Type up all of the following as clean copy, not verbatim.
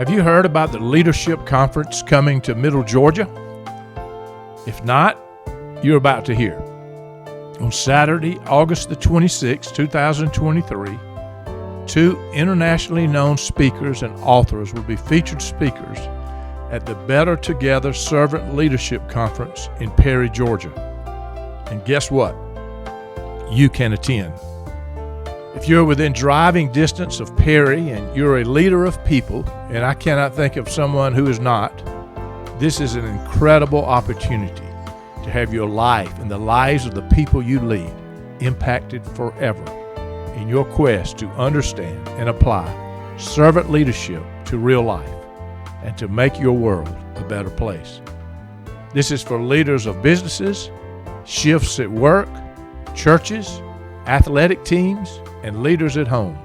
Have you heard about the Leadership Conference coming to Middle Georgia? If not, you're about to hear. On Saturday, August the 26th, 2023, two internationally known speakers and authors will be featured speakers at the Better Together Servant Leadership Conference in Perry, Georgia. And guess what? You can attend. If you're within driving distance of Perry and you're a leader of people, and I cannot think of someone who is not, this is an incredible opportunity to have your life and the lives of the people you lead impacted forever in your quest to understand and apply servant leadership to real life and to make your world a better place. This is for leaders of businesses, shifts at work, churches, athletic teams, and leaders at home,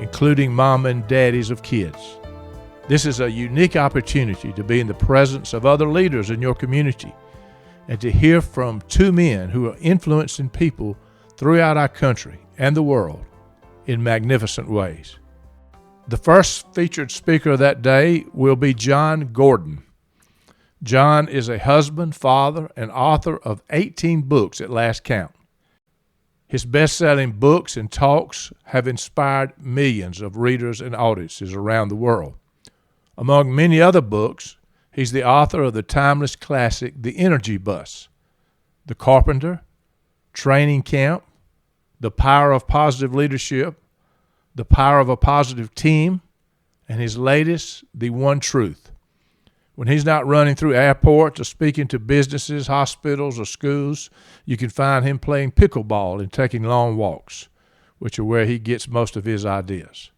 including mom and daddies of kids. This is a unique opportunity to be in the presence of other leaders in your community and to hear from two men who are influencing people throughout our country and the world in magnificent ways. The first featured speaker of that day will be John Gordon. John is a husband, father, and author of 18 books at last count. His best-selling books and talks have inspired millions of readers and audiences around the world. Among many other books, he's the author of the timeless classic, The Energy Bus, The Carpenter, Training Camp, The Power of Positive Leadership, The Power of a Positive Team, and his latest, The One Truth. When he's not running through airports or speaking to businesses, hospitals, or schools, you can find him playing pickleball and taking long walks, which are where he gets most of his ideas.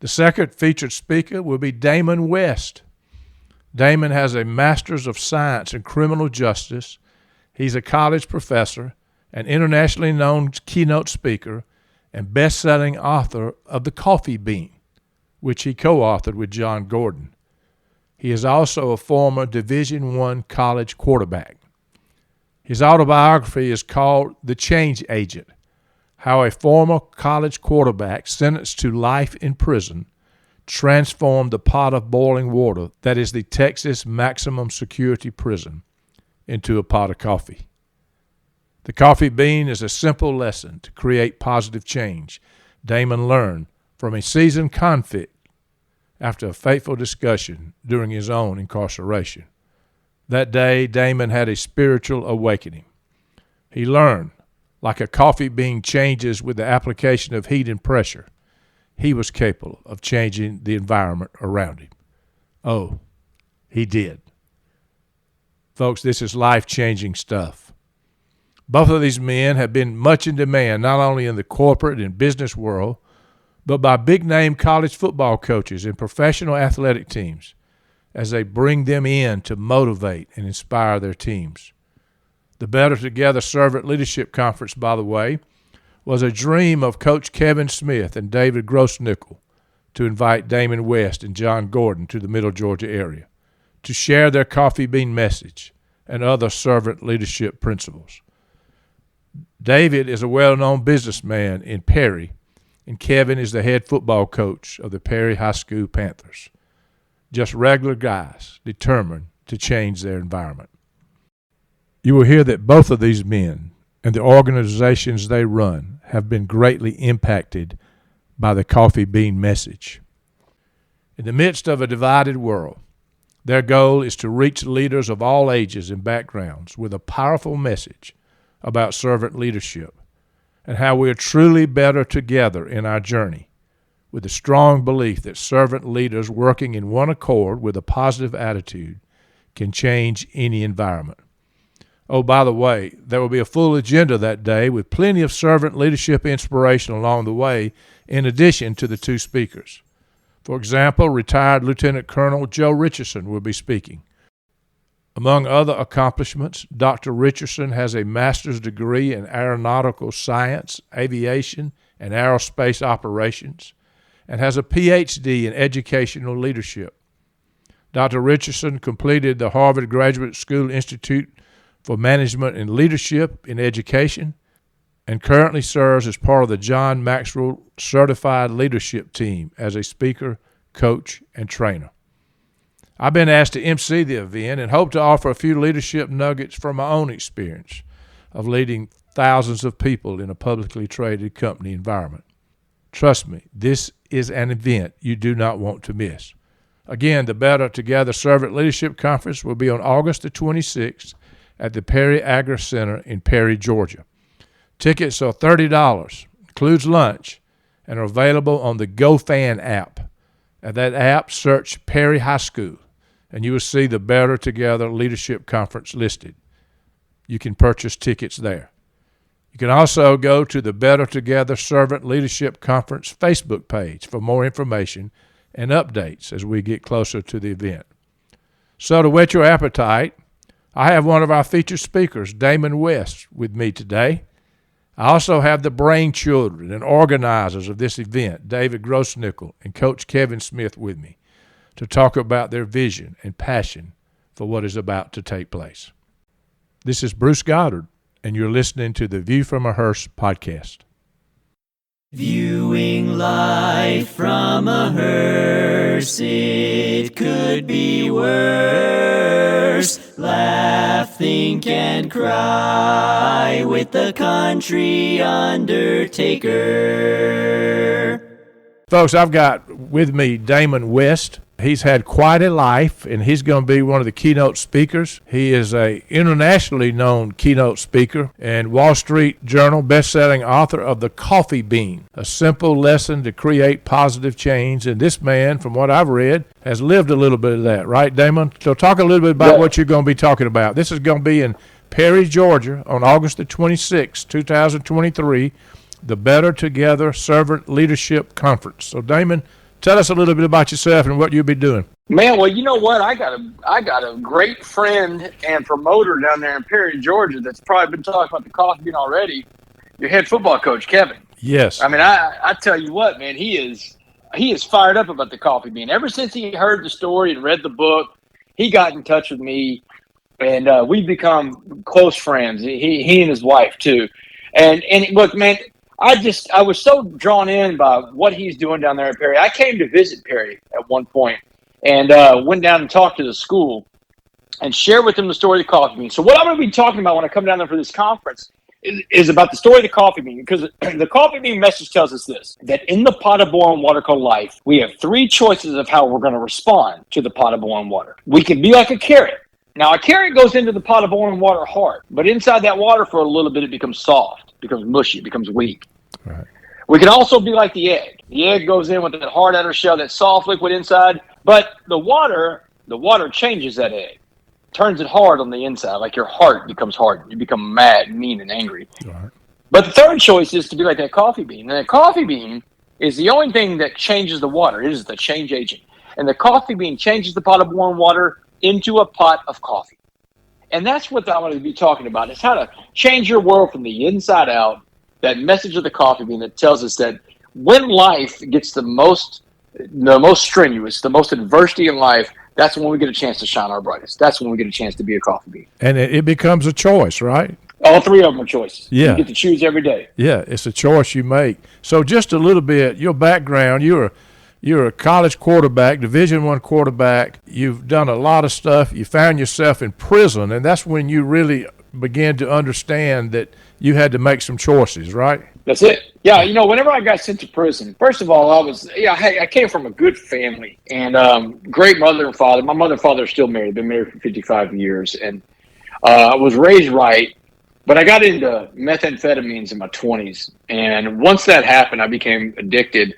The second featured speaker will be Damon West. Damon has a Master's of Science in Criminal Justice. He's a college professor, an internationally known keynote speaker, and best-selling author of The Coffee Bean, which he co-authored with John Gordon. He is also a former Division I college quarterback. His autobiography is called The Change Agent: How a Former College Quarterback Sentenced to Life in Prison transformed the pot of boiling water that is the Texas maximum security prison into a pot of coffee. The Coffee Bean is a simple lesson to create positive change Damon learned from a seasoned convict after a fateful discussion during his own incarceration. That day, Damon had a spiritual awakening. He learned, like a coffee bean changes with the application of heat and pressure, he was capable of changing the environment around him. Oh, he did. Folks, this is life-changing stuff. Both of these men have been much in demand, not only in the corporate and business world, but by big-name college football coaches and professional athletic teams as they bring them in to motivate and inspire their teams. The Better Together Servant Leadership Conference, by the way, was a dream of Coach Kevin Smith and David Grossnickle to invite Damon West and John Gordon to the Middle Georgia area to share their coffee bean message and other servant leadership principles. David is a well-known businessman in Perry, and Kevin is the head football coach of the Perry High School Panthers. Just regular guys determined to change their environment. You will hear that both of these men and the organizations they run have been greatly impacted by the coffee bean message. In the midst of a divided world, their goal is to reach leaders of all ages and backgrounds with a powerful message about servant leadership and how we are truly better together in our journey, with a strong belief that servant leaders working in one accord with a positive attitude can change any environment. Oh, by the way, there will be a full agenda that day with plenty of servant leadership inspiration along the way, in addition to the two speakers. For example, retired Lieutenant Colonel Joe Richardson will be speaking. Among other accomplishments, Dr. Richardson has a master's degree in aeronautical science, aviation, and aerospace operations, and has a Ph.D. in educational leadership. Dr. Richardson completed the Harvard Graduate School Institute for Management and Leadership in Education and currently serves as part of the John Maxwell Certified Leadership Team as a speaker, coach, and trainer. I've been asked to MC the event and hope to offer a few leadership nuggets from my own experience of leading thousands of people in a publicly traded company environment. Trust me, this is an event you do not want to miss. Again, the Better Together Servant Leadership Conference will be on August the 26th at the Perry Agricenter in Perry, Georgia. Tickets are $30, includes lunch, and are available on the GoFan app. At that app, search Perry High School, and you will see the Better Together Leadership Conference listed. You can purchase tickets there. You can also go to the Better Together Servant Leadership Conference Facebook page for more information and updates as we get closer to the event. So to whet your appetite, I have one of our featured speakers, Damon West, with me today. I also have the brain children and organizers of this event, David Grossnickle and Coach Kevin Smith, with me to talk about their vision and passion for what is about to take place. This is Bruce Goddard, and you're listening to the View from a Hearse podcast. Viewing life from a hearse, it could be worse. Laugh, think, and cry with the country undertaker. Folks, I've got with me Damon West. He's had quite a life, and he's going to be one of the keynote speakers. He is a internationally known keynote speaker and Wall Street Journal best-selling author of The Coffee Bean, a simple lesson to create positive change. And this man, from what I've read, has lived a little bit of that, right, Damon? So talk a little bit about what you're going to be talking about. This is going to be in Perry, Georgia, on August the 26th, 2023, the Better Together Servant Leadership Conference. So, Damon, tell us a little bit about yourself and what you'll be doing. Man, well, you know what? I got a great friend and promoter down there in Perry, Georgia, that's probably been talking about the coffee bean already. Your head football coach, Kevin. Yes. I mean, I tell you what, man, he is fired up about the coffee bean. Ever since he heard the story and read the book, he got in touch with me, and we've become close friends. He and his wife too. And look, man, I was so drawn in by what he's doing down there at Perry. I came to visit Perry at one point and went down and talked to the school and shared with them the story of the coffee bean. So what I'm going to be talking about when I come down there for this conference is about the story of the coffee bean, because the coffee bean message tells us this, that in the pot of boiling water called life, we have three choices of how we're going to respond to the pot of boiling water. We can be like a carrot. Now, a carrot goes into the pot of boiling water hard, but inside that water for a little bit, it becomes soft, becomes mushy, becomes weak. Right. We can also be like the egg. The egg goes in with that hard outer shell, that soft liquid inside, but the water changes that egg, turns it hard on the inside, like your heart becomes hardened. You become mad, mean, and angry. Right. But the third choice is to be like that coffee bean. And the coffee bean is the only thing that changes the water. It is the change agent. And the coffee bean changes the pot of boiling water into a pot of coffee. And that's what I'm going to be talking about. It's how to change your world from the inside out. That message of the coffee bean that tells us that when life gets the most strenuous, the most adversity in life, that's when we get a chance to shine our brightest. That's when we get a chance to be a coffee bean. And it becomes a choice, right? All three of them are choices. Yeah. You get to choose every day. Yeah, it's a choice you make. So just a little bit, your background, you're a college quarterback, Division I quarterback. You've done a lot of stuff. You found yourself in prison, and that's when you really began to understand that you had to make some choices, right? That's it. Yeah, whenever I got sent to prison, first of all, I came from a good family and great mother and father. My mother and father are still married. Been married for 55 years, and I was raised right. But I got into methamphetamines in my 20s, and once that happened, I became addicted,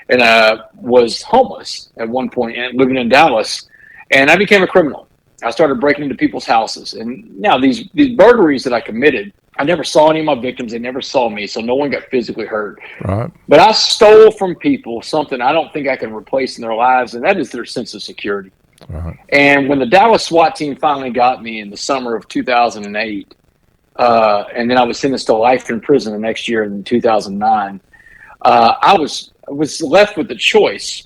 and I was homeless at one point and living in Dallas, and I became a criminal. I started breaking into people's houses, and now these burglaries that I committed, I never saw any of my victims. They never saw me, so no one got physically hurt. Right. But I stole from people something I don't think I can replace in their lives, and that is their sense of security. Right. And when the Dallas SWAT team finally got me in the summer of 2008, and then I was sentenced to life in prison the next year in 2009, I was left with the choice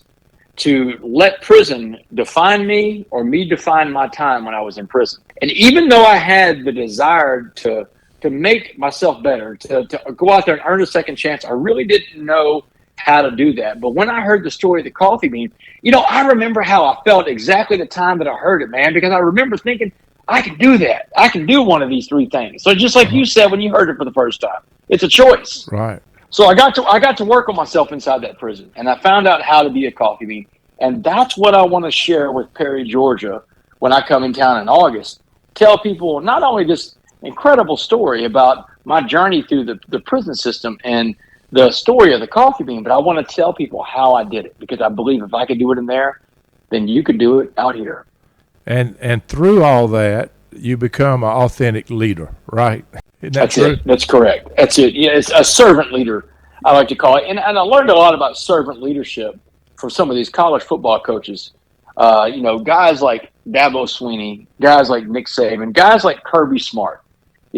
to let prison define me or me define my time when I was in prison. And even though I had the desire to make myself better, to go out there and earn a second chance, I really didn't know how to do that. But when I heard the story of the coffee bean, I remember how I felt exactly the time that I heard it, man, because I remember thinking, I can do that. I can do one of these three things. So just like you said when you heard it for the first time, it's a choice. Right. So I got to work on myself inside that prison, and I found out how to be a coffee bean. And that's what I want to share with Perry, Georgia, when I come in town in August. Tell people not only this incredible story about my journey through the prison system and the story of the coffee bean, but I want to tell people how I did it, because I believe if I could do it in there, then you could do it out here. And through all that, you become an authentic leader, right? Isn't that That's true? it. That's correct. That's it. Yeah, it's a servant leader, I like to call it. And I learned a lot about servant leadership from some of these college football coaches. Guys like Dabo Swinney, guys like Nick Saban, guys like Kirby Smart.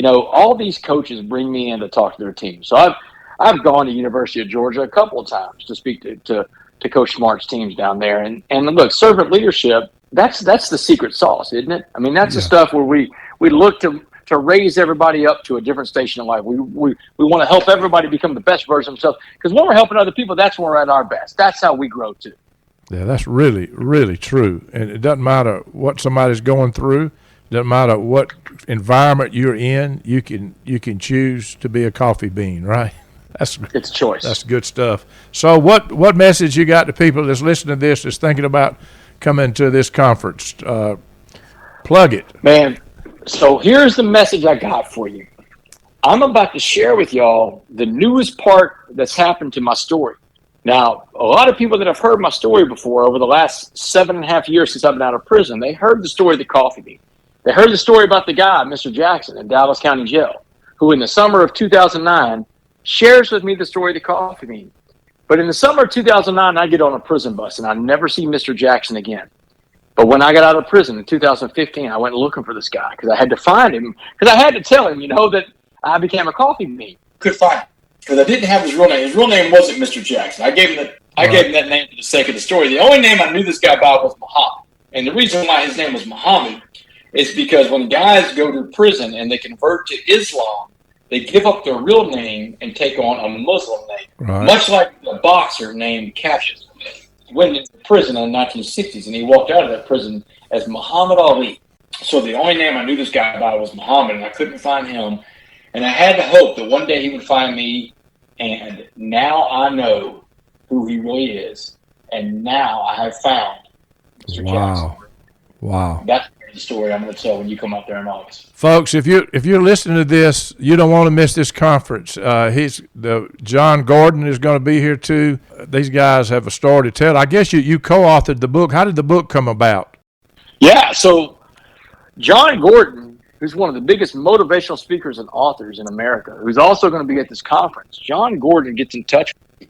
All these coaches bring me in to talk to their team. So I've gone to University of Georgia a couple of times to speak to Coach Smart's teams down there. And look, servant leadership, that's the secret sauce, isn't it? I mean, that's the stuff where we look to raise everybody up to a different station in life. We want to help everybody become the best version of themselves, because when we're helping other people, that's when we're at our best. That's how we grow too. Yeah, that's really, really true. And it doesn't matter what somebody's going through. It doesn't matter what environment you're in. You can choose to be a coffee bean, right? It's a choice. That's good stuff. So what message you got to people that's listening to this, that's thinking about coming to this conference? Plug it. Man, so here's the message I got for you. I'm about to share with y'all the newest part that's happened to my story. Now, a lot of people that have heard my story before over the last 7.5 years since I've been out of prison, they heard the story of the coffee bean. They heard the story about the guy, Mr. Jackson, in Dallas County Jail, who in the summer of 2009 shares with me the story of the coffee bean. But in the summer of 2009, I get on a prison bus, and I never see Mr. Jackson again. But when I got out of prison in 2015, I went looking for this guy because I had to find him, because I had to tell him, that I became a coffee bean. Could find him because I didn't have his real name. His real name wasn't Mr. Jackson. I gave him that name for the sake of the story. The only name I knew this guy by was Muhammad. And the reason why his name was Muhammad is because when guys go to prison and they convert to Islam, they give up their real name and take on a Muslim name. Right. Much like a boxer named Cassius went into prison in the 1960s, and he walked out of that prison as Muhammad Ali. So the only name I knew this guy by was Muhammad, and I couldn't find him. And I had to hope that one day he would find me, and now I know who he really is. And now I have found Mr. Jackson. Wow. That's the story I'm going to tell when you come out there in August. Folks, if you're listening to this, you don't want to miss this conference. John Gordon is going to be here too. These guys have a story to tell. I guess you co-authored the book. How did the book come about? Yeah, so John Gordon, who's one of the biggest motivational speakers and authors in America, who's also going to be at this conference, John Gordon gets in touch with me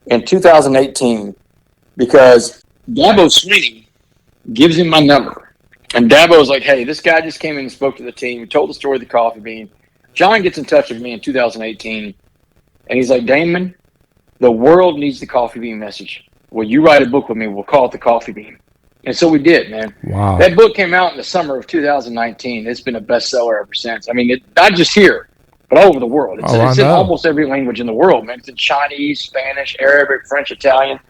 in 2018 because Dabo Swinney gives him my number. And Dabo was like, hey, this guy just came in and spoke to the team, told the story of the coffee bean. John gets in touch with me in 2018, and he's like, Damon, the world needs the coffee bean message. Will you write a book with me? We'll call it The Coffee Bean. And so we did, man. Wow. That book came out in the summer of 2019. It's been a bestseller ever since. I mean, not just here, but all over the world. It's in almost every language in the world, man. It's in Chinese, Spanish, Arabic, French, Italian.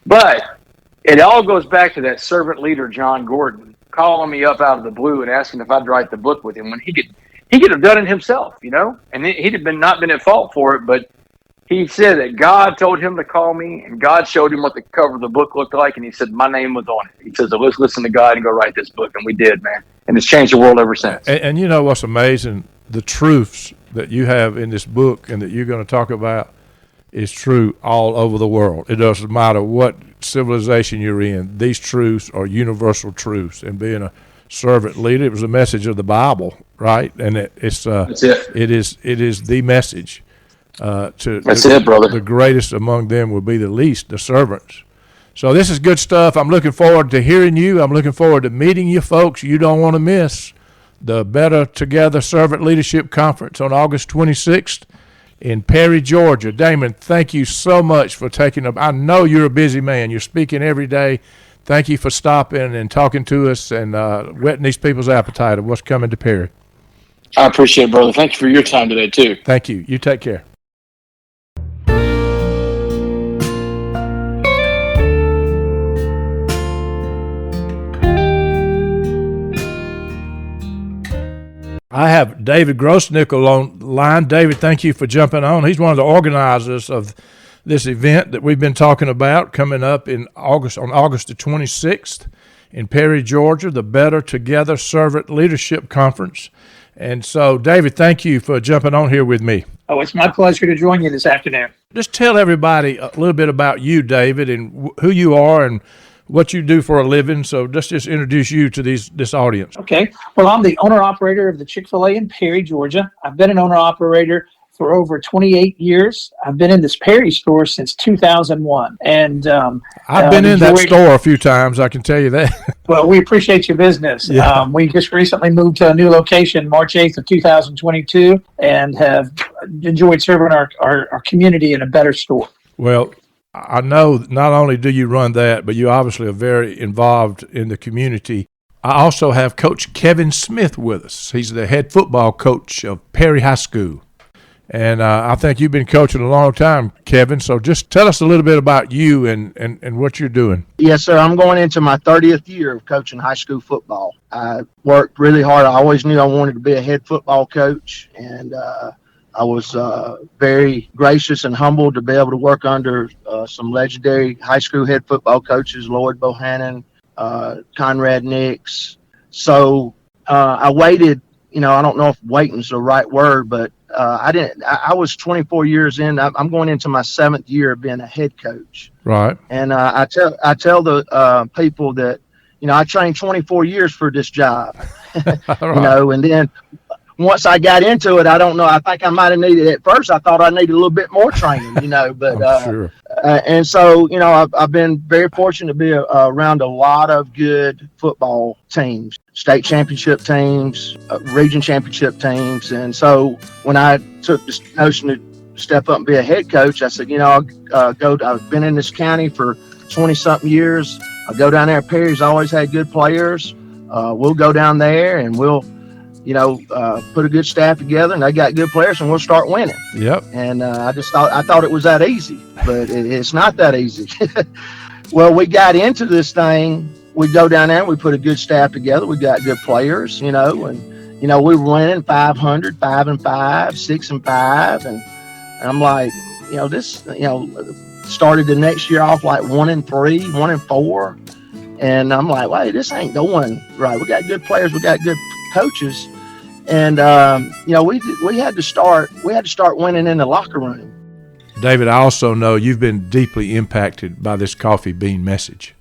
But it all goes back to that servant leader, John Gordon, calling me up out of the blue and asking if I'd write the book with him when he could have done it himself, and he'd have not been at fault for it, but he said that God told him to call me, and God showed him what the cover of the book looked like, and he said my name was on it. He says, so let's listen to God and go write this book, and we did, man, and it's changed the world ever since. And you know what's amazing? The truths that you have in this book and that you're going to talk about is true all over the world. It doesn't matter what civilization you're in. These truths are universal truths. And being a servant leader, it was a message of the Bible, right? And that's it. It is the message. That's it, brother. The greatest among them will be the least, the servants. So this is good stuff. I'm looking forward to hearing you. I'm looking forward to meeting you folks. You don't want to miss the Better Together Servant Leadership Conference on August 26th. In Perry, Georgia. Damon, thank you so much for taking up. I know you're a busy man. You're speaking every day. Thank you for stopping and talking to us and whetting these people's appetite of what's coming to Perry. I appreciate it, brother. Thank you for your time today, too. Thank you. You take care. I have David Grossnickle on the line. David, thank you for jumping on. He's one of the organizers of this event that we've been talking about coming up in August, on August the 26th in Perry, Georgia, the Better Together Servant Leadership Conference. And so, David, thank you for jumping on here with me. Oh, it's my pleasure to join you this afternoon. Just tell everybody a little bit about you, David, and who you are and what you do for a living. So just introduce you to this audience. Okay. Well, I'm the owner-operator of the Chick-fil-A in Perry, Georgia. I've been an owner-operator for over 28 years. I've been in this Perry store since 2001. And I've been in that store a few times, I can tell you that. Well, we appreciate your business. Yeah. We just recently moved to a new location March 8th of 2022 and have enjoyed serving our community in a better store. Well, I know not only do you run that, but you obviously are very involved in the community. I also have Coach Kevin Smith with us. He's the head football coach of Perry High School. And I think you've been coaching a long time, Kevin. So just tell us a little bit about you and what you're doing. Yes, sir. I'm going into my 30th year of coaching high school football. I worked really hard. I always knew I wanted to be a head football coach, and I was very gracious and humbled to be able to work under some legendary high school head football coaches, Lloyd Bohannon, Conrad Nix. So I waited, I don't know if waiting's the right word, but I was 24 years in. I'm going into my 7th year of being a head coach. Right. And I tell the people that, I trained 24 years for this job, Right. and then once I got into it, I don't know. I think I might have needed, at first I thought I needed a little bit more training, but Sure. and so, I've been very fortunate to be around a lot of good football teams, state championship teams, region championship teams. And so when I took the notion to step up and be a head coach, I said, I've been in this county for 20 something years. I go down there. Perry's always had good players. We'll go down there and we'll, put a good staff together, and they got good players, and we'll start winning. Yep. And I thought it was that easy, but it's not that easy. Well, we got into this thing. We go down there, and we put a good staff together. We got good players, and we were winning 500, 5-5, 6-5, and I'm like, this, started the next year off like 1-3, 1-4, and I'm like, wait, this ain't going right. We got good players, we got good coaches. And we had to start winning in the locker room. David, I also know you've been deeply impacted by this coffee bean message.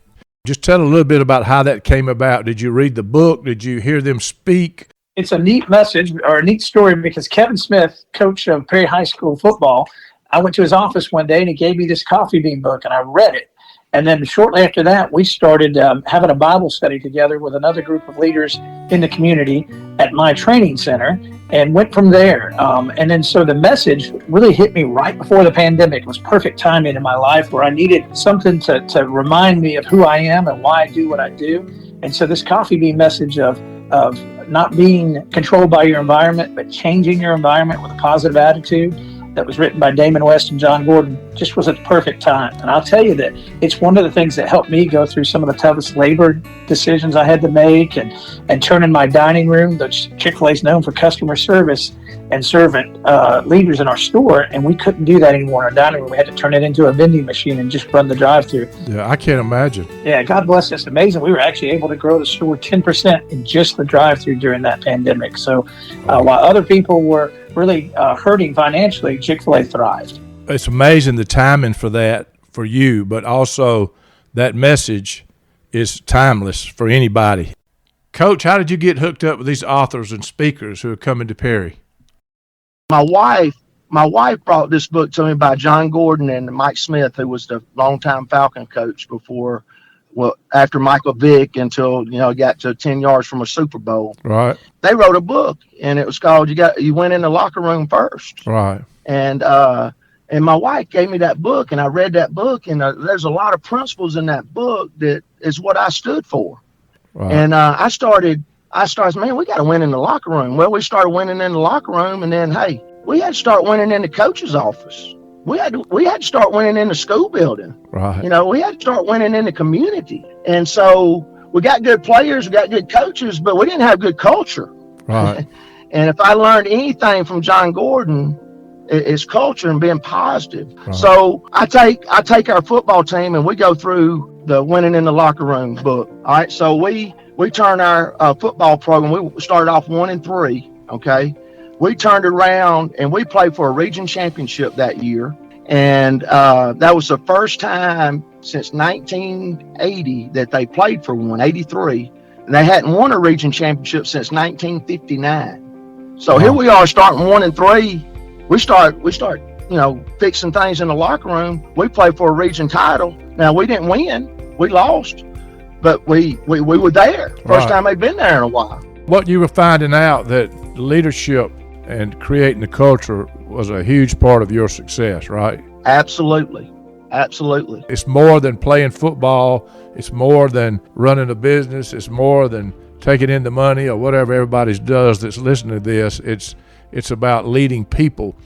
Just tell a little bit about how that came about. Did you read the book? Did you hear them speak? It's a neat message or a neat story because Kevin Smith, coach of Perry High School football, I went to his office one day and he gave me this coffee bean book and I read it. And then shortly after that, we started having a Bible study together with another group of leaders in the community at my training center and went from there. And then so the message really hit me right before the pandemic. It was perfect timing in my life where I needed something to remind me of who I am and why I do what I do. And so this coffee bean message of not being controlled by your environment, but changing your environment with a positive attitude, that was written by Damon West and John Gordon, just was at the perfect time. And I'll tell you that it's one of the things that helped me go through some of the toughest labor decisions I had to make and turning my dining room, which Chick-fil-A is known for customer service and servant leaders in our store, and we couldn't do that anymore in our dining room. We had to turn it into a vending machine and just run the drive-through. Yeah, I can't imagine. Yeah, God bless us. Amazing. We were actually able to grow the store 10% in just the drive-through during that pandemic. So while other people were really hurting financially, Chick-fil-A thrived. It's amazing the timing for that for you, but also that message is timeless for anybody. Coach, how did you get hooked up with these authors and speakers who are coming to Perry? My wife brought this book to me by John Gordon and Mike Smith, who was the longtime Falcon coach after Michael Vick until, he got to 10 yards from a Super Bowl. Right. They wrote a book and it was called You Went in the Locker Room First. Right. And my wife gave me that book and I read that book and there's a lot of principles in that book that is what I stood for. Right. And I started, man, we got to win in the locker room. Well, we started winning in the locker room, and then, hey, we had to start winning in the coach's office. We had to start winning in the school building. Right. We had to start winning in the community. And so we got good players, we got good coaches, but we didn't have good culture. Right. And if I learned anything from John Gordon, it's culture and being positive. Uh-huh. So I take our football team and we go through the Winning in the Locker Room book. All right. So we turn our football program. We started off 1-3. Okay. We turned around and we played for a region championship that year. And that was the first time since 1980 that they played for one, 83. And they hadn't won a region championship since 1959. So Here we are starting 1-3. We start, fixing things in the locker room. We played for a region title. Now we didn't win, we lost, but we were there. First time they'd been there in a while. What you were finding out that leadership and creating the culture was a huge part of your success, right? Absolutely. It's more than playing football. It's more than running a business. It's more than taking in the money or whatever everybody does that's listening to this. It's about leading people.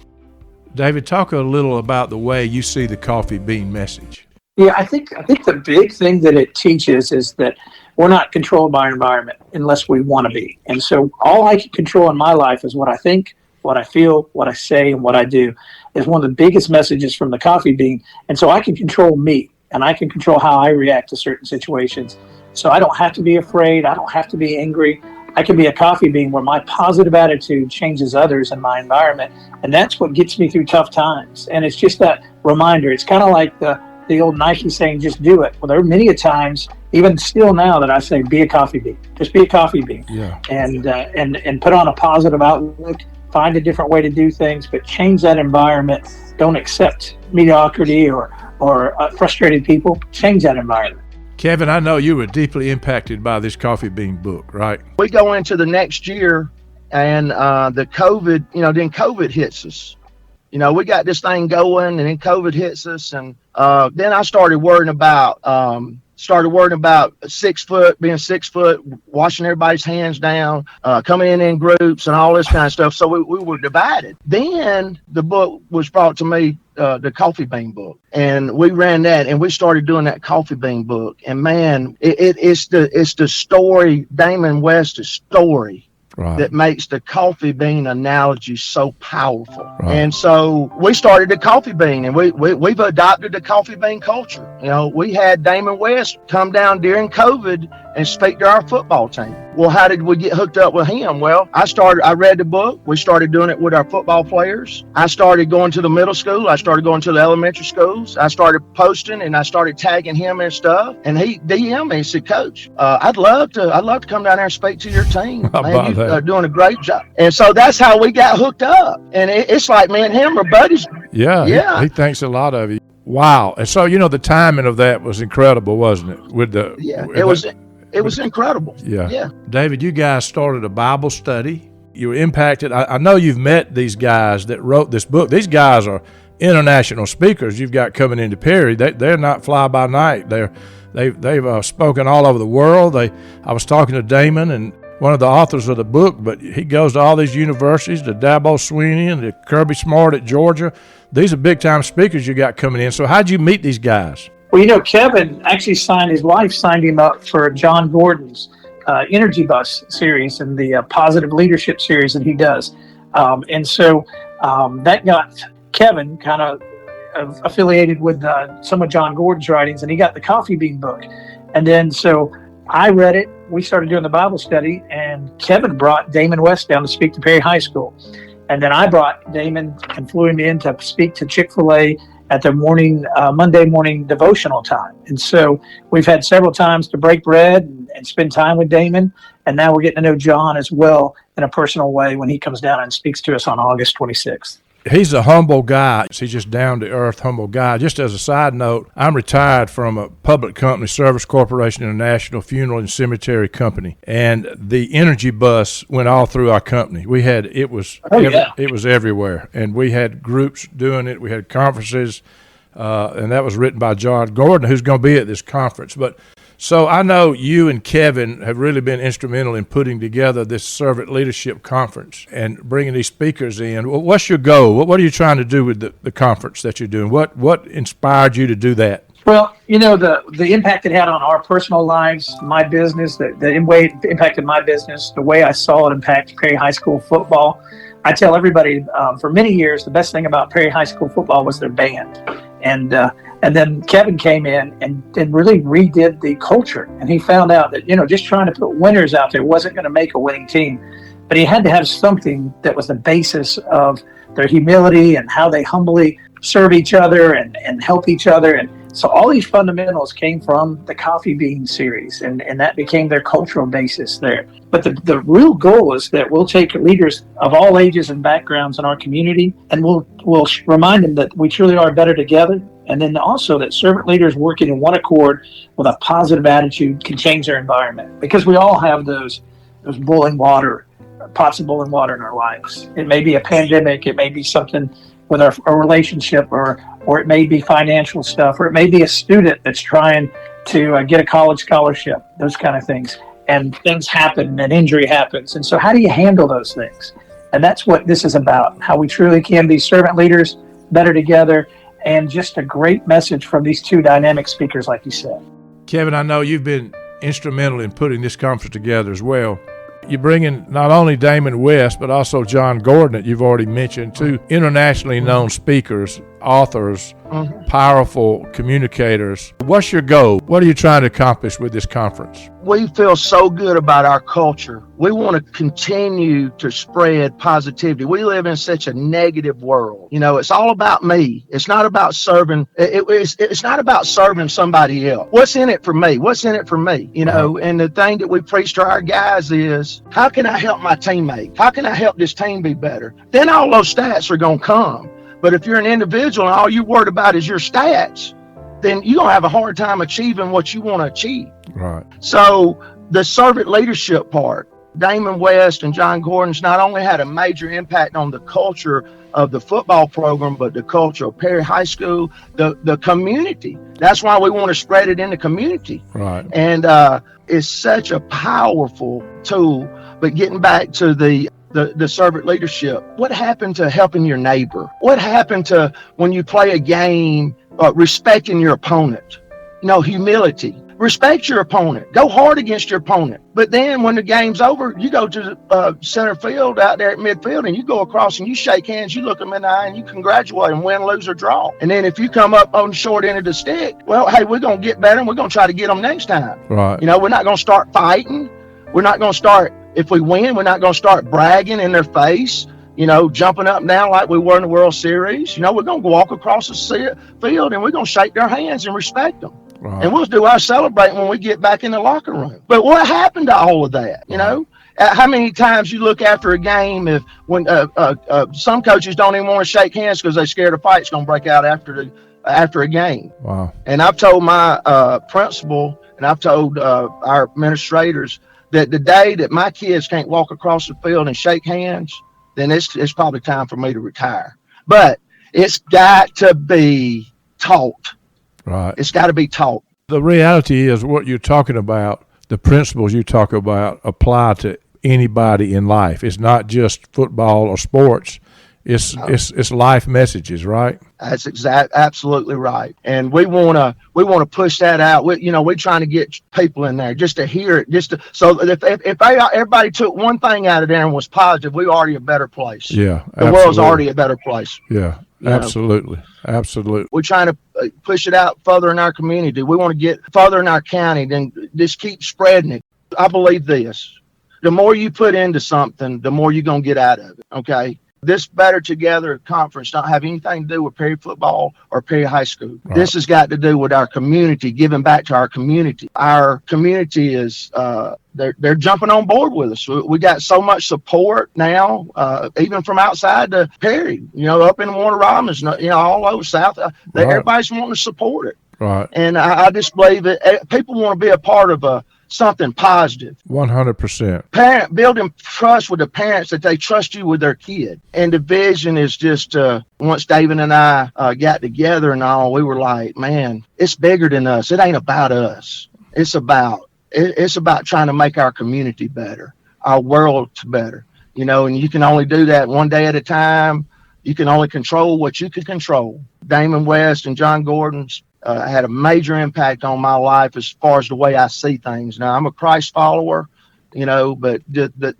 David, talk a little about the way you see the coffee bean message. Yeah, I think the big thing that it teaches is that we're not controlled by our environment unless we want to be. And so all I can control in my life is what I think, what I feel, what I say, and what I do is one of the biggest messages from the coffee bean. And so I can control me, and I can control how I react to certain situations. So I don't have to be afraid. I don't have to be angry. I can be a coffee bean where my positive attitude changes others in my environment. And that's what gets me through tough times. And it's just that reminder. It's kind of like the old Nike saying, just do it. Well, there are many a times, even still now, that I say, be a coffee bean. Just be a coffee bean. Yeah. And put on a positive outlook, find a different way to do things, but change that environment. Don't accept mediocrity or frustrated people. Change that environment. Kevin, I know you were deeply impacted by this coffee bean book, right? We go into the next year and the COVID, then COVID hits us. We got this thing going and then COVID hits us. And then I started worrying about 6 foot, being 6 foot, washing everybody's hands down, coming in groups and all this kind of stuff. So we were divided. Then the book was brought to me, the coffee bean book, and we ran that and we started doing that coffee bean book. And man, it's the story, Damon West's story. Right. That makes the coffee bean analogy so powerful. Right. And so we started the coffee bean, and we've adopted the coffee bean culture. We had Damon West come down during COVID and speak to our football team. Well, how did we get hooked up with him? Well, I read the book. We started doing it with our football players. I started going to the middle school. I started going to the elementary schools. I started posting and I started tagging him and stuff. And he DM'd me and said, Coach, I'd love to come down there and speak to your team. Man, you're doing a great job. And so that's how we got hooked up. And it's like me and him are buddies. Yeah. He thinks a lot of you. Wow. And so, the timing of that was incredible, wasn't it? It was incredible. Yeah. David, you guys started a Bible study. You were impacted. I know you've met these guys that wrote this book. These guys are international speakers you've got coming into Perry. They're not fly by night. They've spoken all over the world. I was talking to Damon, and one of the authors of the book, but he goes to all these universities, to Dabo Sweeney and to Kirby Smart at Georgia. These are big-time speakers you got coming in. So how'd you meet these guys? Well, Kevin actually his wife signed him up for John Gordon's Energy Bus series and the Positive Leadership series that he does. And so that got Kevin kind of affiliated with some of John Gordon's writings, and he got the Coffee Bean book. And then so I read it. We started doing the Bible study, and Kevin brought Damon West down to speak to Perry High School. And then I brought Damon and flew him in to speak to Chick-fil-A at the Monday morning devotional time. And so we've had several times to break bread and spend time with Damon. And now we're getting to know John as well in a personal way when he comes down and speaks to us on August 26th. He's a humble guy. He's just down-to-earth, humble guy. Just as a side note, I'm retired from a public company, Service Corporation International Funeral and Cemetery Company, and the energy bus went all through our company. It was everywhere, and we had groups doing it. We had conferences, and that was written by John Gordon, who's going to be at this conference. But so I know you and Kevin have really been instrumental in putting together this Servant Leadership Conference and bringing these speakers in. What's your goal? What are you trying to do with the conference that you're doing? What inspired you to do that? Well, the impact it had on our personal lives, my business, the way it impacted my business, the way I saw it impact Perry High School football. I tell everybody for many years, the best thing about Perry High School football was their band. And then Kevin came in and really redid the culture. And he found out that, just trying to put winners out there wasn't going to make a winning team. But he had to have something that was the basis of their humility and how they humbly serve each other and help each other. And so all these fundamentals came from the Coffee Bean series, and that became their cultural basis there. But the real goal is that we'll take leaders of all ages and backgrounds in our community, and we'll remind them that we truly are better together. And then also that servant leaders working in one accord with a positive attitude can change their environment, because we all have those pots of boiling water in our lives. It may be a pandemic, it may be something with our relationship, or it may be financial stuff, or it may be a student that's trying to get a college scholarship, those kind of things. And things happen and injury happens. And so how do you handle those things? And that's what this is about, how we truly can be servant leaders, better together, and just a great message from these two dynamic speakers, like you said. Kevin, I know you've been instrumental in putting this conference together as well. You're bringing not only Damon West, but also John Gordon, that you've already mentioned, two internationally known speakers, authors, powerful communicators. What's your goal? What are you trying to accomplish with this conference? We feel so good about our culture. We want to continue to spread positivity. We live in such a negative world. It's all about me. It's not about serving. It's not about serving somebody else. What's in it for me? What's in it for me? And the thing that we preach to our guys is, how can I help my teammate? How can I help this team be better? Then all those stats are going to come. But if you're an individual and all you're worried about is your stats, then you're going to have a hard time achieving what you want to achieve. Right. So the servant leadership part, Damon West and John Gordon's not only had a major impact on the culture of the football program, but the culture of Perry High School, the community. That's why we want to spread it in the community. Right. And it's such a powerful tool. But getting back to the servant leadership, what happened to helping your neighbor? What happened to when you play a game, respecting your opponent? Humility. Respect your opponent. Go hard against your opponent. But then when the game's over, you go to center field out there at midfield, and you go across and you shake hands, you look them in the eye, and you congratulate them, win, lose, or draw. And then if you come up on the short end of the stick, well, hey, we're going to get better, and we're going to try to get them next time. Right. We're not going to start fighting. We're not going to start, if we win, we're not going to start bragging in their face, jumping up and down like we were in the World Series. We're going to walk across the field, and we're going to shake their hands and respect them. Right. And we'll do our celebrating when we get back in the locker room. But what happened to all of that? How many times you look after a game when some coaches don't even want to shake hands because they're scared a fight's going to break out after a game. Wow. And I've told my principal, and I've told our administrators that the day that my kids can't walk across the field and shake hands, then it's probably time for me to retire. But it's got to be taught. Right. It's got to be taught. The reality is what you're talking about, the principles you talk about apply to anybody in life. It's not just football or sports. It's life messages, right? That's absolutely right. And we want to push that out. We're trying to get people in there just to hear it, so if everybody took one thing out of there and was positive, we're already a better place. Yeah, the world's already a better place. Yeah, absolutely. Absolutely. We're trying to push it out further in our community. We want to get further in our county, then just keep spreading it. I believe this: the more you put into something, the more you're gonna get out of it. Okay. This Better Together conference don't have anything to do with Perry football or Perry High School. Right. This has got to do with our community, giving back to our community. Our community is they're jumping on board with us. We got so much support now, even from outside the Perry, up in Warner Robins, all over South. Right. Everybody's wanting to support it. Right. And I just believe that people want to be a part of something positive. 100%. Building trust with the parents, that they trust you with their kid. And the vision is just, once David and I got together and all, we were like, man, it's bigger than us. It ain't about us. It's about trying to make our community better, our world better, and you can only do that one day at a time. You can only control what you can control. Damon West and John Gordon's had a major impact on my life as far as the way I see things. Now, I'm a Christ follower, but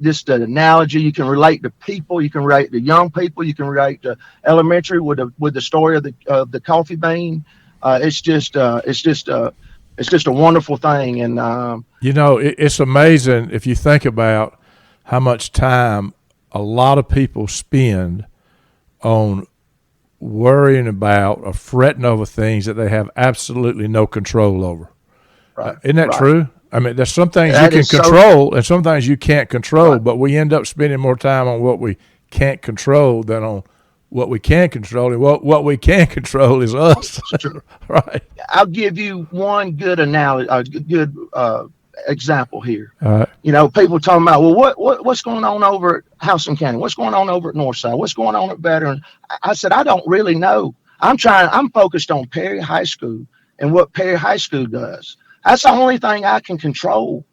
just the analogy, you can relate to people, you can relate to young people, you can relate to elementary with the story of the coffee bean. It's just a wonderful thing. And it's amazing if you think about how much time a lot of people spend on worrying about or fretting over things that they have absolutely no control over. Right. Isn't that Right. true? I mean, there's some things That you is can so control and some things you can't control, Right. but we end up spending more time on what we can't control than on what we can control. And what we can control is us. Right. I'll give you one good analogy, a good example here. All right. People talking about, well, what's going on over at Houston County? What's going on over at Northside? What's going on at Veteran? I said, I don't really know. I'm focused on Perry High School and what Perry High School does. That's the only thing I can control.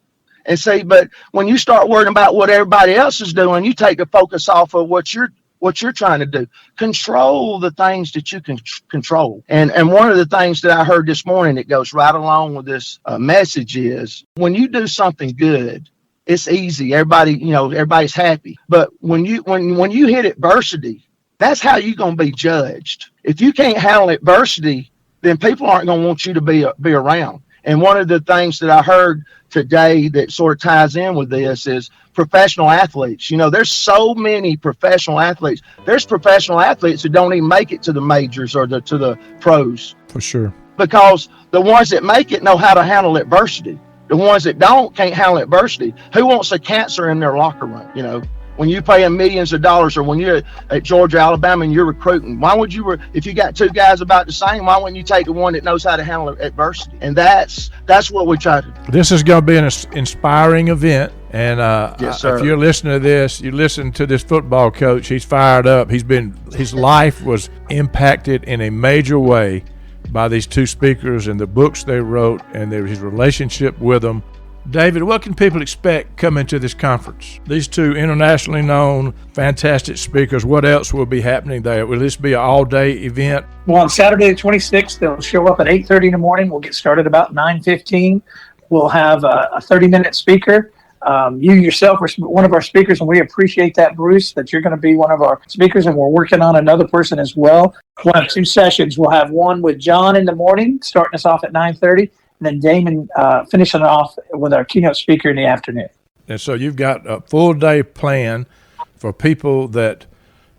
And see, but when you start worrying about what everybody else is doing, you take the focus off of what you're trying to do. Control the things that you can control. And one of the things that I heard this morning that goes right along with this message is when you do something good, it's easy. Everybody's happy. But when you hit adversity, that's how you're going to be judged. If you can't handle adversity, then people aren't going to want you to be around. And one of the things that I heard today that sort of ties in with this is professional athletes. There's so many professional athletes. There's professional athletes that don't even make it to the majors or to the pros. For sure. Because the ones that make it know how to handle adversity. The ones that don't can't handle adversity. Who wants a cancer in their locker room? When you're paying millions of dollars, or when you're at Georgia, Alabama, and you're recruiting, why would you, if you got two guys about the same, why wouldn't you take the one that knows how to handle adversity? And that's what we try to do. This is going to be an inspiring event. And Yes, sir. if you're listening to this, you listen to this football coach, he's fired up. His life was impacted in a major way by these two speakers and the books they wrote and his relationship with them. David, what can people expect coming to this conference? These two internationally known, fantastic speakers, what else will be happening there? Will this be an all-day event? Well, on Saturday the 26th, they'll show up at 8:30 in the morning. We'll get started about 9:15. We'll have a 30-minute speaker. You yourself are one of our speakers, and we appreciate that, Bruce, that you're going to be one of our speakers, and we're working on another person as well. We'll have two sessions. We'll have one with John in the morning, starting us off at 9:30. And then Damon finishing off with our keynote speaker in the afternoon. And so you've got a full day plan for people that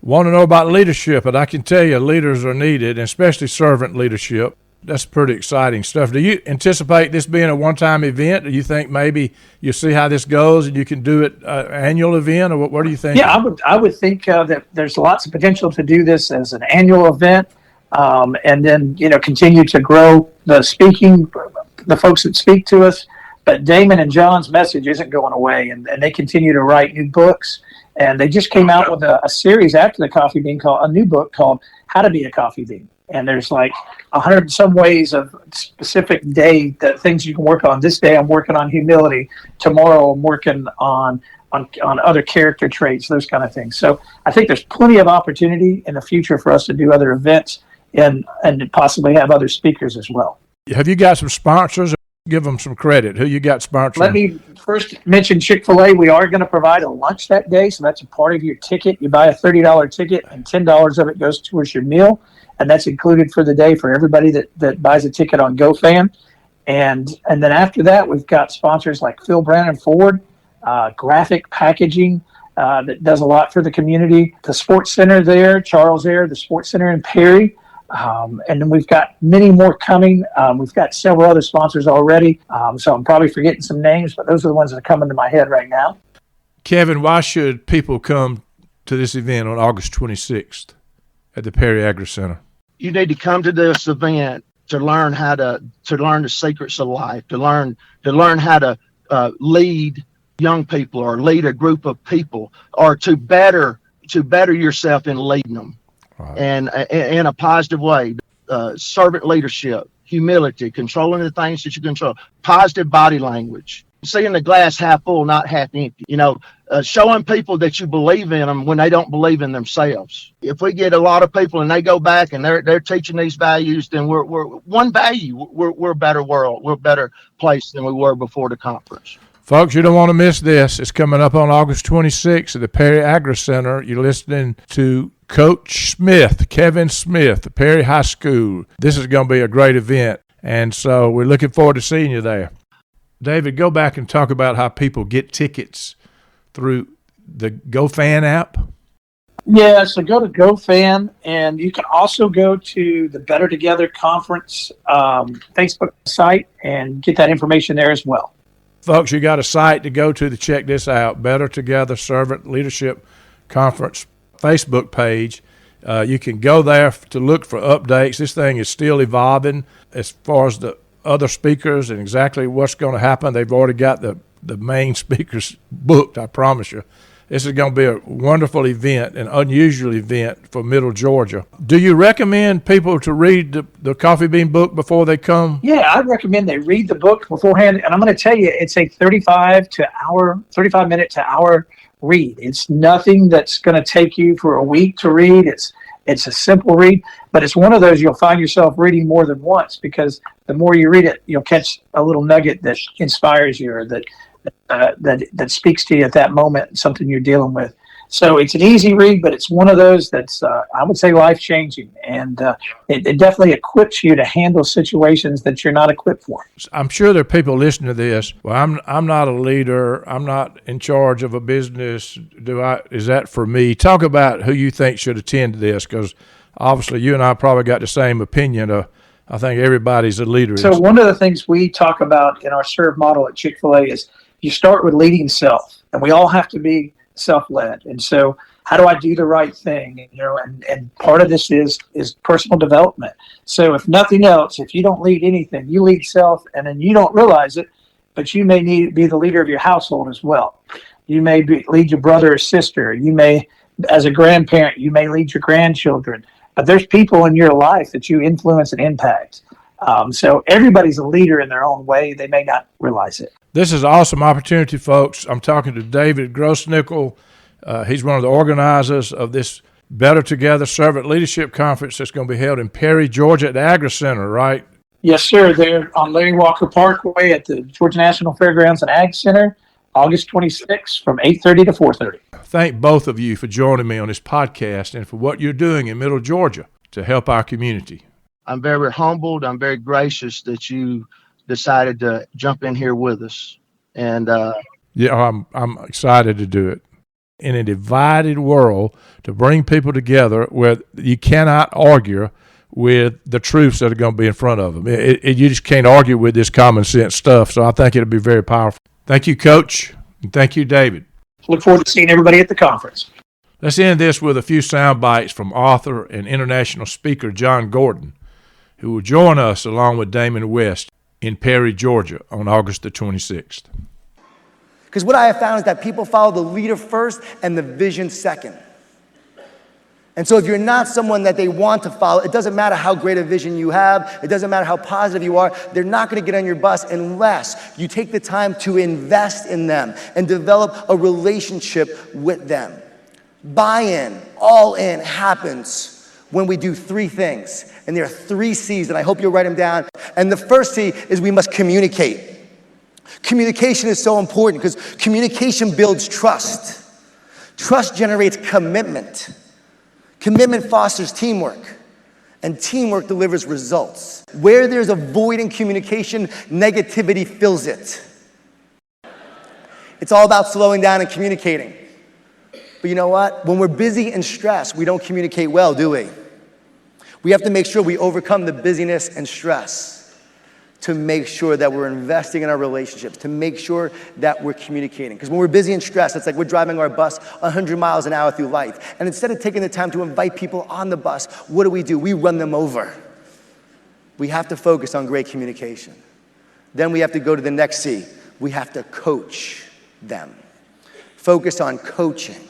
want to know about leadership. And I can tell you leaders are needed, and especially servant leadership. That's pretty exciting stuff. Do you anticipate this being a one-time event? Do you think maybe you'll see how this goes and you can do it annual event? Or what do you think? Yeah, I would think that there's lots of potential to do this as an annual event. And then, continue to grow the folks that speak to us. But Damon and John's message isn't going away, and they continue to write new books. And they just came out with a series after the coffee bean a new book called How to Be a Coffee Bean. And there's like 100 and some ways of specific day that things you can work on. This day I'm working on humility. Tomorrow I'm working on other character traits, those kind of things. So I think there's plenty of opportunity in the future for us to do other events and possibly have other speakers as well. Have you got some sponsors? Give them some credit. Who you got sponsoring? Let me first mention Chick-fil-A. We are going to provide a lunch that day, so that's a part of your ticket. You buy a $30 ticket, and $10 of it goes towards your meal, and that's included for the day for everybody that buys a ticket on GoFan. And then after that, we've got sponsors like Phil Brandon Ford, Graphic Packaging, that does a lot for the community. The Sports Center there, Charles Air, the Sports Center in Perry. And then we've got many more coming. We've got several other sponsors already. So I'm probably forgetting some names, but those are the ones that are coming to my head right now. Kevin, why should people come to this event on August 26th at the Perry Agricenter? You need to come to this event to learn to learn the secrets of life, to learn how to lead young people or lead a group of people, or to better yourself in leading them. Right. And in a positive way. Servant leadership, humility, controlling the things that you control, positive body language. seeing the glass half full, not half empty. Showing people that you believe in them when they don't believe in themselves. If we get a lot of people and they go back and they're teaching these values, then we're one value. We're a better world. We're a better place than we were before the conference. Folks, you don't want to miss this. It's coming up on August 26th at the Perry Agricenter. You're listening to Coach Smith, Kevin Smith, the Perry High School. This is going to be a great event, and so we're looking forward to seeing you there. David, go back and talk about how people get tickets through the GoFan app. Yeah, so go to GoFan, and you can also go to the Better Together Conference Facebook site and get that information there as well. Folks, you got a site to go to check this out, Better Together Servant Leadership Conference Facebook page. You can go there to look for updates. This thing is still evolving as far as the other speakers and exactly what's going to happen. They've already got the main speakers booked, I promise you. This is going to be a wonderful event, an unusual event for Middle Georgia. Do you recommend people to read the Coffee Bean book before they come? Yeah, I recommend they read the book beforehand. And I'm going to tell you, it's a 35 minute to hour read. It's nothing that's going to take you for a week to read. It's a simple read, but it's one of those you'll find yourself reading more than once, because the more you read it, you'll catch a little nugget that inspires you, or that speaks to you at that moment, something you're dealing with. So it's an easy read, but it's one of those that's, I would say, life-changing. And it definitely equips you to handle situations that you're not equipped for. I'm sure there are people listening to this. Well, I'm not a leader. I'm not in charge of a business. Is that for me? Talk about who you think should attend this, because obviously you and I probably got the same opinion. I think everybody's a leader. So one of the things we talk about in our serve model at Chick-fil-A is you start with leading self, and we all have to be self-led. And so how do I do the right thing? And part of this is personal development. So if nothing else, if you don't lead anything, you lead self, and then you don't realize it, but you may need to be the leader of your household as well. You may lead your brother or sister. You may, as a grandparent, you may lead your grandchildren. But there's people in your life that you influence and impact. So everybody's a leader in their own way. They may not realize it. This is an awesome opportunity, folks. I'm talking to David Grossnickle. He's one of the organizers of this Better Together Servant Leadership Conference that's going to be held in Perry, Georgia at the Agricenter, right? Yes, sir. They're on Larry Walker Parkway at the Georgia National Fairgrounds and Ag Center, August 26th from 8:30 to 4:30. Thank both of you for joining me on this podcast and for what you're doing in Middle Georgia to help our community. I'm very humbled. I'm very gracious that you decided to jump in here with us. And I'm excited to do it. In a divided world, to bring people together where you cannot argue with the truths that are going to be in front of them. You just can't argue with this common sense stuff. So I think it'll be very powerful. Thank you, Coach, and thank you, David. Look forward to seeing everybody at the conference. Let's end this with a few sound bites from author and international speaker John Gordon, who will join us along with Damon West in Perry, Georgia on August the 26th. Because what I have found is that people follow the leader first and the vision second. And so if you're not someone that they want to follow, it doesn't matter how great a vision you have, it doesn't matter how positive you are, they're not going to get on your bus unless you take the time to invest in them and develop a relationship with them. Buy-in, all in happens when we do three things. And there are 3 C's, and I hope you'll write them down. And the first C is we must communicate. Communication is so important because communication builds trust. Trust generates commitment. Commitment fosters teamwork. And teamwork delivers results. Where there's a void in communication, negativity fills it. It's all about slowing down and communicating. But you know what? When we're busy and stressed, we don't communicate well, do we? We have to make sure we overcome the busyness and stress to make sure that we're investing in our relationships, to make sure that we're communicating. Because when we're busy and stressed, it's like we're driving our bus 100 miles an hour through life. And instead of taking the time to invite people on the bus, what do? We run them over. We have to focus on great communication. Then we have to go to the next C. We have to coach them. Focus on coaching.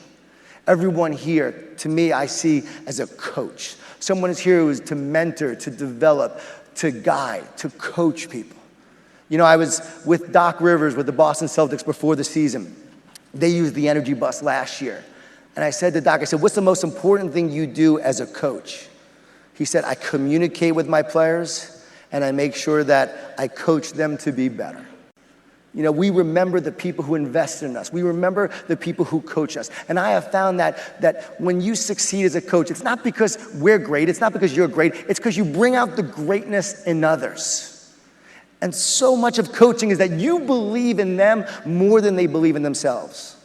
Everyone here, to me, I see as a coach. Someone is here who is to mentor, to develop, to guide, to coach people. You know, I was with Doc Rivers with the Boston Celtics before the season. They used the energy bus last year. And I said to Doc, I said, what's the most important thing you do as a coach? He said, I communicate with my players and I make sure that I coach them to be better. You know, we remember the people who invested in us. We remember the people who coach us. And I have found that when you succeed as a coach, it's not because we're great, it's not because you're great, it's because you bring out the greatness in others. And so much of coaching is that you believe in them more than they believe in themselves.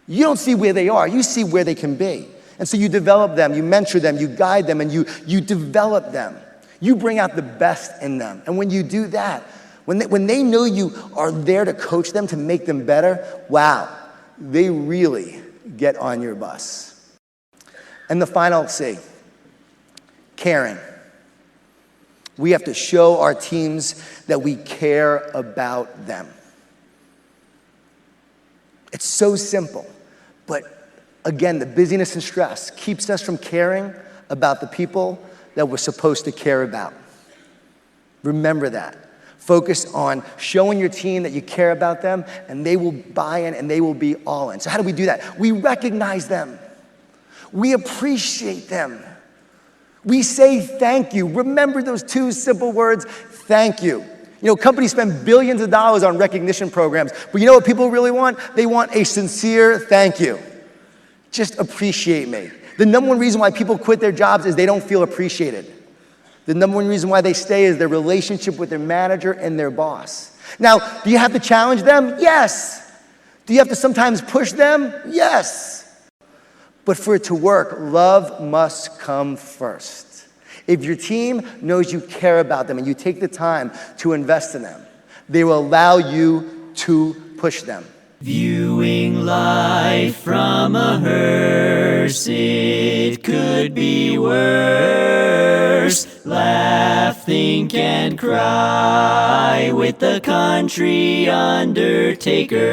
You don't see where they are, you see where they can be. And so you develop them, you mentor them, you guide them, and you develop them. You bring out the best in them. And when you do that, when they know you are there to coach them, to make them better, wow, they really get on your bus. And the final C, caring. We have to show our teams that we care about them. It's so simple, but again, the busyness and stress keeps us from caring about the people that we're supposed to care about. Remember that. Focus on showing your team that you care about them, and they will buy in and they will be all in. So how do we do that? We recognize them. We appreciate them. We say thank you. Remember those two simple words, thank you. You know, companies spend billions of dollars on recognition programs, but you know what people really want? They want a sincere thank you. Just appreciate me. The number one reason why people quit their jobs is they don't feel appreciated. The number one reason why they stay is their relationship with their manager and their boss. Now, do you have to challenge them? Yes. Do you have to sometimes push them? Yes. But for it to work, love must come first. If your team knows you care about them and you take the time to invest in them, they will allow you to push them. Viewing life from a hearse, it could be worse. Laugh, think, and cry with the country undertaker.